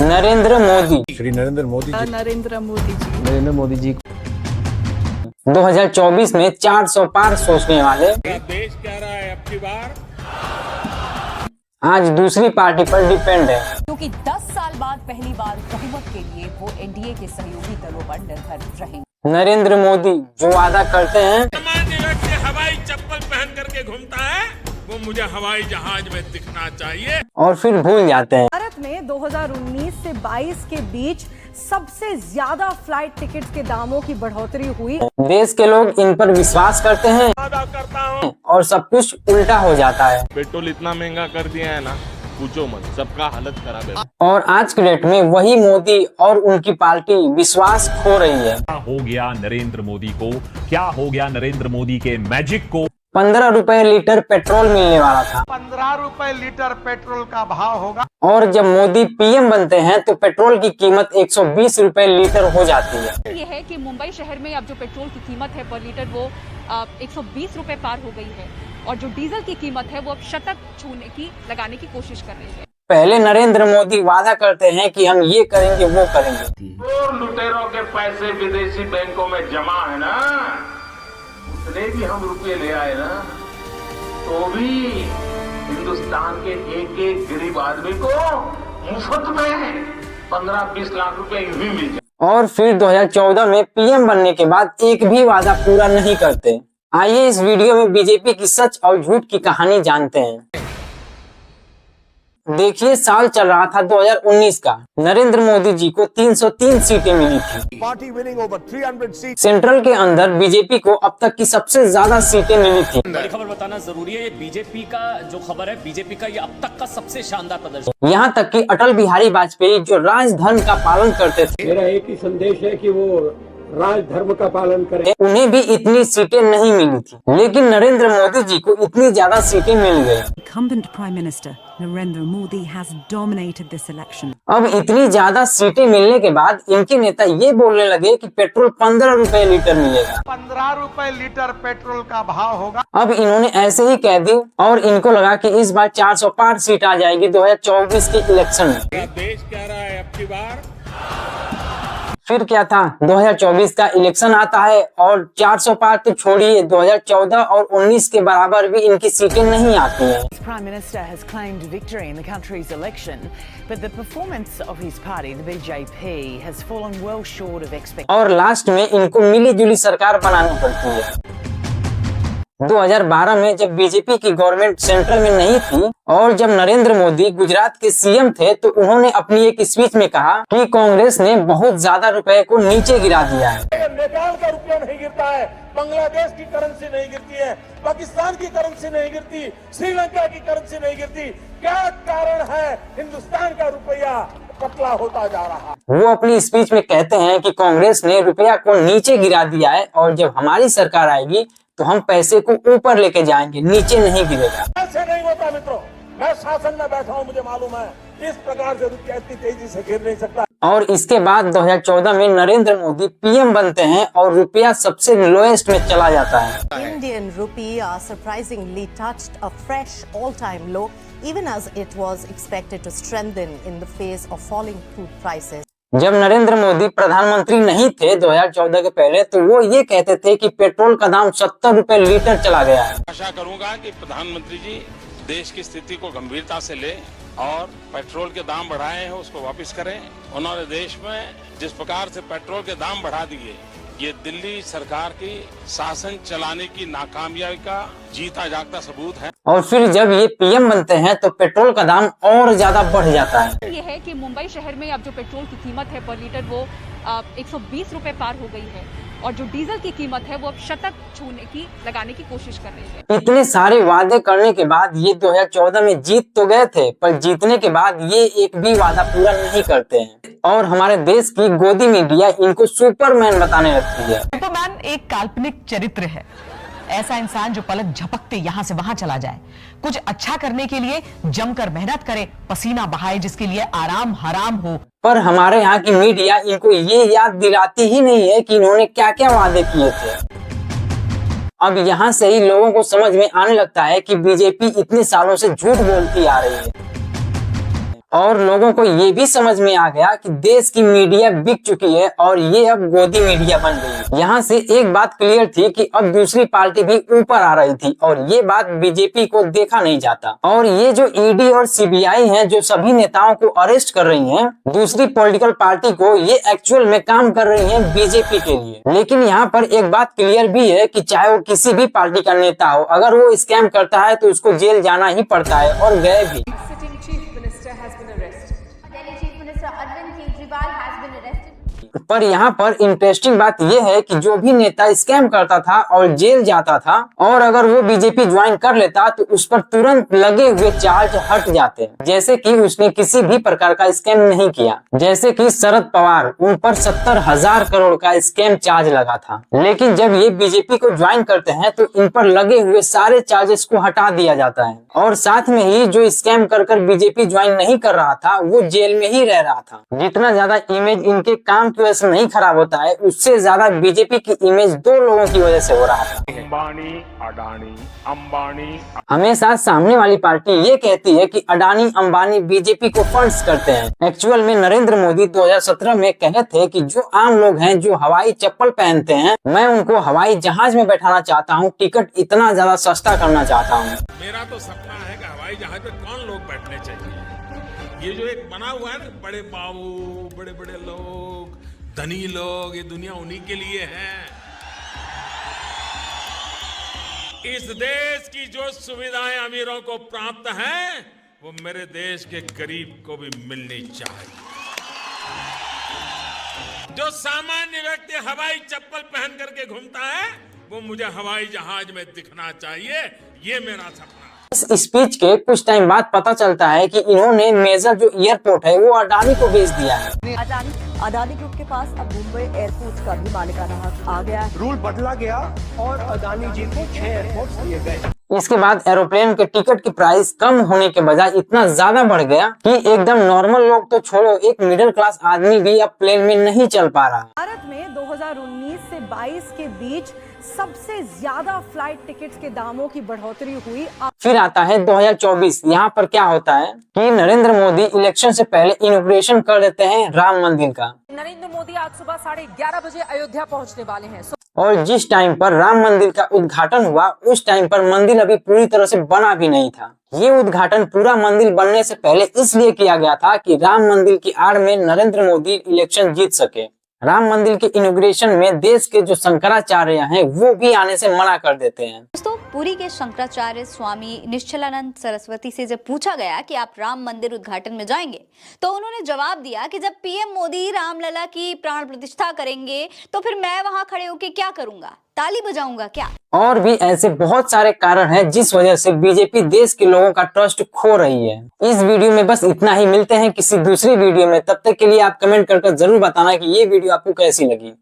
नरेंद्र मोदी, श्री नरेंद्र मोदी जी, नरेंद्र मोदी जी, नरेंद्र मोदी जी 2024 में 400 पार सोचने वाले देश कह रहा है अब की बार आज दूसरी पार्टी पर डिपेंड है, क्योंकि 10 साल बाद पहली बार बहुमत के लिए वो एनडीए के सहयोगी दलों पर निर्भर रहेंगे। नरेंद्र मोदी जो वादा करते हैं सामान्य व्यक्ति हवाई चप्पल पहन करके घूमता है, वो मुझे हवाई जहाज में दिखना चाहिए और फिर भूल जाते हैं। भारत में 2019 से 22 के बीच सबसे ज्यादा फ्लाइट टिकट्स के दामों की बढ़ोतरी हुई। देश के लोग इन पर विश्वास करते हैं वादा करता हूँ। और सब कुछ उल्टा हो जाता है। पेट्रोल इतना महंगा कर दिया है ना, पूछो मत, सबका हालत खराब है। और आज के डेट में वही मोदी और उनकी पार्टी विश्वास खो रही है। क्या हो गया नरेंद्र मोदी को? क्या हो गया नरेंद्र मोदी के मैजिक को? 15 रुपए लीटर पेट्रोल मिलने वाला था, 15 रुपए लीटर पेट्रोल का भाव होगा। और जब मोदी पीएम बनते हैं तो पेट्रोल की कीमत 120 रुपए लीटर हो जाती है। ये है कि मुंबई शहर में अब जो पेट्रोल की कीमत है पर लीटर वो 120 रुपए पार हो गई है और जो डीजल की कीमत है वो अब शतक छूने की लगाने की कोशिश कर रही है। पहले नरेंद्र मोदी वादा करते हैं कि हम ये करेंगे वो करेंगे, और लुटेरों के पैसे विदेशी बैंकों में जमा है ना, उतने भी हम रुपए ले आए ना, तो भी हिंदुस्तान के एक एक गरीब आदमी को मुफ्त में 15-20 लाख रुपए यूं ही मिल जाए। और फिर 2014 में पीएम बनने के बाद एक भी वादा पूरा नहीं करते। आइए इस वीडियो में बीजेपी की सच और झूठ की कहानी जानते हैं। देखिए, साल चल रहा था 2019 का। नरेंद्र मोदी जी को 303 सीटें मिली थी। Party winning over 300 seat. Central के अंदर बीजेपी को अब तक की सबसे ज्यादा सीटें मिली थी। बड़ी खबर बताना जरूरी है, ये बीजेपी का जो खबर है, बीजेपी का ये अब तक का सबसे शानदार प्रदर्शन। यहाँ तक कि अटल बिहारी वाजपेयी जो राजधर्म का पालन करते थे, मेरा एक ही संदेश है कि वो राजधर्म का पालन करें। उन्हें भी इतनी सीटें नहीं मिली थी, लेकिन नरेंद्र मोदी जी को इतनी ज्यादा सीटें मिल गई। Incumbent Prime Minister Narendra Modi has dominated this election. अब इतनी ज्यादा सीटें मिलने के बाद इनके नेता ये बोलने लगे कि पेट्रोल 15 रुपए लीटर मिलेगा। 15 रुपए लीटर पेट्रोल का भाव होगा। अब इन्होंने ऐसे ही कह दी और इनको लगा कि इस बार 400 पार सीट आ जाएगी 2024 के इलेक्शन में। देश कह रहा है अब की बार फिर क्या था, 2024 का इलेक्शन आता है और 400 पार तो छोड़िए, 2014 और 19 के बराबर भी इनकी सीटें नहीं आती हैं। Prime Minister has claimed victory in the country's election, but the performance of his party, the BJP, has fallen well short of expectations. और लास्ट में इनको मिली जुली सरकार बनानी पड़ती है। 2012 में जब बीजेपी की गवर्नमेंट सेंट्रल में नहीं थी और जब नरेंद्र मोदी गुजरात के सीएम थे, तो उन्होंने अपनी एक स्पीच में कहा कि कांग्रेस ने बहुत ज्यादा रुपए को नीचे गिरा दिया है। नेपाल का रुपया नहीं गिरता है, बांग्लादेश की करेंसी नहीं गिरती है, पाकिस्तान की करेंसी नहीं गिरती, श्रीलंका की करेंसी नहीं गिरती। क्या कारण है हिंदुस्तान का रुपया पतला होता जा रहा? वो अपनी स्पीच में कहते हैं कि कांग्रेस ने रुपया को नीचे गिरा दिया है और जब हमारी सरकार आएगी तो हम पैसे को ऊपर लेके जाएंगे, नीचे नहीं गिरेगा। ऐसे नहीं होता मित्रों, मैं शासन में बैठा हूं, मुझे मालूम है इस प्रकार से रुपया इतनी तेजी से गिर नहीं सकता। और इसके बाद 2014 में नरेंद्र मोदी पीएम बनते हैं और रुपया सबसे लोएस्ट में चला जाता है। Indian rupee surprisingly touched a fresh all-time low, even as it was expected to strengthen in the face of falling crude prices. जब नरेंद्र मोदी प्रधानमंत्री नहीं थे 2014 के पहले, तो वो ये कहते थे कि पेट्रोल का दाम 70 रुपए लीटर चला गया है। आशा करूंगा कि प्रधानमंत्री जी देश की स्थिति को गंभीरता से ले और पेट्रोल के दाम बढ़ाए हैं उसको वापस करें। उन्होंने देश में जिस प्रकार से पेट्रोल के दाम बढ़ा दिए, ये दिल्ली सरकार की शासन चलाने की नाकामयाबी का जीता जागता सबूत है। और फिर जब ये पीएम बनते हैं तो पेट्रोल का दाम और ज्यादा बढ़ जाता है। ये है कि मुंबई शहर में अब जो पेट्रोल की कीमत है पर लीटर वो 120 रुपए पार हो गई है और जो डीजल की कीमत है वो अब शतक छूने की लगाने की कोशिश कर रही है। इतने सारे वादे करने के बाद ये 2014 में जीत तो गए थे, पर जीतने के बाद ये एक भी वादा पूरा नहीं करते हैं और हमारे देश की गोदी मीडिया इनको सुपरमैन बताने लगती है। सुपरमैन एक काल्पनिक चरित्र है, ऐसा इंसान जो पलक झपकते यहाँ से वहां चला जाए, कुछ अच्छा करने के लिए जमकर मेहनत करे, पसीना बहाए, जिसके लिए आराम हराम हो। पर हमारे यहाँ की मीडिया इनको ये याद दिलाती ही नहीं है कि इन्होंने क्या क्या वादे किए थे। अब यहाँ से ही लोगों को समझ में आने लगता है कि बीजेपी इतने सालों से झूठ बोलती आ रही है। और लोगों को ये भी समझ में आ गया कि देश की मीडिया बिक चुकी है और ये अब गोदी मीडिया बन गई है। यहाँ से एक बात क्लियर थी कि अब दूसरी पार्टी भी ऊपर आ रही थी और ये बात बीजेपी को देखा नहीं जाता। और ये जो ईडी और सीबीआई हैं जो सभी नेताओं को अरेस्ट कर रही हैं, दूसरी पॉलिटिकल पार्टी को, ये एक्चुअल में काम कर रही हैं बीजेपी के लिए। लेकिन यहाँ पर एक बात क्लियर भी है कि चाहे वो किसी भी पार्टी का नेता हो, अगर वो स्कैम करता है तो उसको जेल जाना ही पड़ता है और गए भी। पर यहाँ पर इंटरेस्टिंग बात यह है कि जो भी नेता स्कैम करता था और जेल जाता था और अगर वो बीजेपी ज्वाइन कर लेता तो उस पर तुरंत लगे हुए चार्ज हट जाते, जैसे कि उसने किसी भी प्रकार का स्कैम नहीं किया। जैसे कि शरद पवार, उन पर 70,000 करोड़ का स्कैम चार्ज लगा था। लेकिन जब ये बीजेपी को ज्वाइन करते हैं तो इन पर लगे हुए सारे चार्जेस को हटा दिया जाता है और साथ में ही जो स्कैम कर बीजेपी ज्वाइन नहीं कर रहा था वो जेल में ही रह रहा था। जितना ज्यादा इमेज इनके काम की वजह से नहीं खराब होता है, उससे ज्यादा बीजेपी की इमेज दो लोगों की वजह से हो रहा था। अंबानी, अडानी, अंबानी। हमेशा सामने वाली पार्टी ये कहती है कि अडानी अंबानी बीजेपी को फंड्स करते हैं। एक्चुअल में नरेंद्र मोदी 2017 में कहे थे कि जो आम लोग हैं जो हवाई चप्पल पहनते हैं, मैं उनको हवाई जहाज में बैठाना चाहता हूँ, टिकट इतना ज्यादा सस्ता करना चाहता हूँ। मेरा तो सपना है कि हवाई जहाज पे कौन लोग बैठने चाहिए। ये जो एक बना हुआ है ना, बड़े बाबू, बड़े बड़े लोग, धनी लोग, ये दुनिया उन्हीं के लिए है। इस देश की जो सुविधाएं अमीरों को प्राप्त हैं, वो मेरे देश के गरीब को भी मिलनी चाहिए। जो सामान्य व्यक्ति हवाई चप्पल पहन करके घूमता है, वो मुझे हवाई जहाज में दिखना चाहिए। ये मेरा सपना। इस स्पीच के कुछ टाइम बाद पता चलता है कि इन्होंने मेजर जो एयरपोर्ट है वो अडानी को बेच दिया है। अडानी ग्रुप के पास अब मुंबई एयरपोर्ट का भी मालिकाना हक आ गया है। रूल बदला गया और अडानी जी को 6 एयरपोर्ट दिए गए। इसके बाद एरोप्लेन के टिकट की प्राइस कम होने के बजाय इतना ज्यादा बढ़ गया कि एकदम नॉर्मल लोग तो छोड़ो, एक मिडिल क्लास आदमी भी अब प्लेन में नहीं चल पा रहा। भारत में 2019 से 22 के बीच सबसे ज्यादा फ्लाइट टिकट्स के दामों की बढ़ोतरी हुई। फिर आता है 2024। यहाँ पर क्या होता है कि नरेंद्र मोदी इलेक्शन से पहले इनॉग्रेशन कर देते हैं राम मंदिर का। नरेंद्र मोदी आज सुबह 11:30 बजे अयोध्या पहुंचने वाले हैं। और जिस टाइम पर राम मंदिर का उद्घाटन हुआ उस टाइम पर मंदिर अभी पूरी तरह से बना भी नहीं था। ये उद्घाटन पूरा मंदिर बनने से पहले इसलिए किया गया था कि राम मंदिर की आड़ में नरेंद्र मोदी इलेक्शन जीत सके। राम मंदिर के इनॉग्रेशन में देश के जो शंकराचार्य हैं वो भी आने से मना कर देते हैं। दोस्तों, पुरी के शंकराचार्य स्वामी निश्चलानंद सरस्वती से जब पूछा गया कि आप राम मंदिर उद्घाटन में जाएंगे, तो उन्होंने जवाब दिया कि जब पीएम मोदी रामलला की प्राण प्रतिष्ठा करेंगे तो फिर मैं वहां खड़े होकर क्या करूंगा, ताली बजाऊंगा क्या? और भी ऐसे बहुत सारे कारण हैं जिस वजह से बीजेपी देश के लोगों का ट्रस्ट खो रही है। इस वीडियो में बस इतना ही। मिलते हैं किसी दूसरी वीडियो में, तब तक के लिए आप कमेंट करके जरूर बताना कि ये वीडियो आपको कैसी लगी।